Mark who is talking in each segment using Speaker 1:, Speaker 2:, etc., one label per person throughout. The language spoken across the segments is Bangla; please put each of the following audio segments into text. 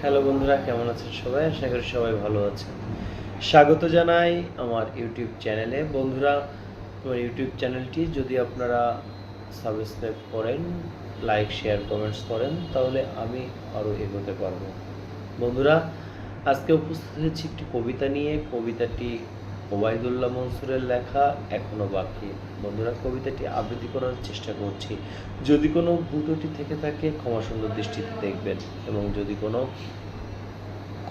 Speaker 1: হ্যালো বন্ধুরা, কেমন আছেন সবাই? আশা করি সবাই ভালো আছেন। স্বাগত জানাই আমার ইউটিউব চ্যানেলে। বন্ধুরা, আমার ইউটিউব চ্যানেলটি যদি আপনারা সাবস্ক্রাইব করেন, লাইক, শেয়ার, কমেন্টস করেন, তাহলে আমি আরও এগোতে পারবো। বন্ধুরা, আজকে উপস্থিত হয়েছি একটি কবিতা নিয়ে। কবিতাটি ওবায়দুল্লাহ মনসুরের লেখা, এখনো বাকি। বন্ধুরা, কবিতাটি আবৃত্তি করার চেষ্টা করছি। যদি কোনো ভুল ত্রুটি থেকে থাকে, ক্ষমা সুন্দর দৃষ্টিতে দেখবেন, এবং যদি কোনো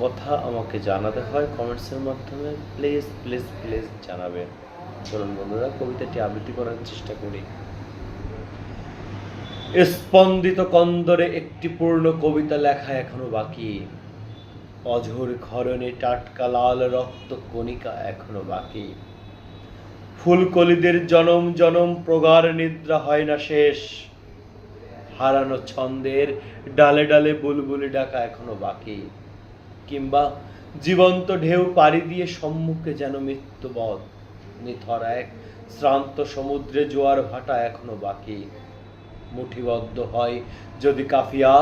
Speaker 1: কথা আমাকে জানাতে হয় কমেন্টসের মাধ্যমে, প্লিজ প্লিজ প্লিজ জানাবেন। চলুন বন্ধুরা, কবিতাটি আবৃত্তি করার চেষ্টা করি। স্পন্দিত কন্দরে একটি পূর্ণ কবিতা লেখা এখনো বাকি। অঝোর ক্ষরণে টাটকা লাল রক্ত কণিকা এখনো বাকি। ফুলকলিদের জনম জনম প্রগাঢ় নিদ্রা হয় না শেষ। হারানো ছন্দের ডালে ডালে বুলবুলি ডাকা এখনো বাকি। কিংবা জীবন্ত ঢেউ পাড়ি দিয়ে সম্মুখে যেন মৃত্যুবধ নিথর এক শ্রান্ত সমুদ্রে জোয়ার ভাটা এখনো বাকি। মুঠিবদ্ধ হয় যদি কাফিয়া,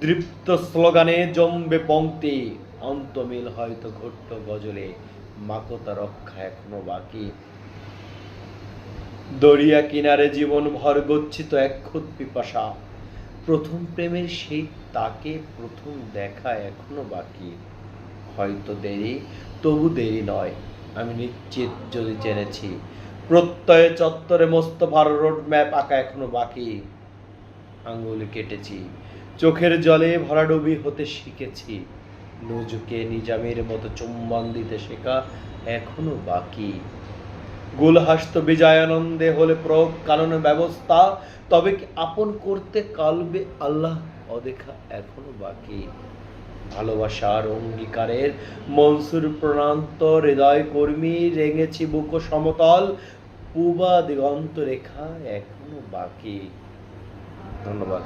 Speaker 1: দৃপ্ত স্লোগানে জমবে পংক্তি, অন্তমিল হয়তো ঘট্ট গজলে, মাকতা রক্ষা এখনো বাকি। দরিয়া কিনারে জীবন ভর গচ্ছিত এক খুদ পিপাসা, প্রথম প্রেমের সেই তাকে প্রথম দেখা এখনো বাকি। হয়তো দেরি, তবু দেরি নয়, আমি নিশ্চিত যদি জেনেছি, প্রত্যয়ে চত্বরে মোস্তফার রোড ম্যাপ আঁকা এখনো বাকি। আঙ্গুল কেটেছি, চোখের জলে ভরাডুবি হতে শিখেছি, নজুকে নিজামের মতো চুম্বন দিতে শেখা এখনো বাকি। গুলহাস্ত বিজয়ানন্দে হলে প্রয়োগ কানুন ব্যবস্থা, তবে কি আপন করতে কালবে আল্লাহ অদেখা এখনো বাকি। ভালোবাসার অঙ্গীকারের মনসুর প্রণান্ত হৃদয় কর্মী, রেঙেছি বুক সমতল, পূবা দিগন্ত রেখা এখনো বাকি। ধন্যবাদ।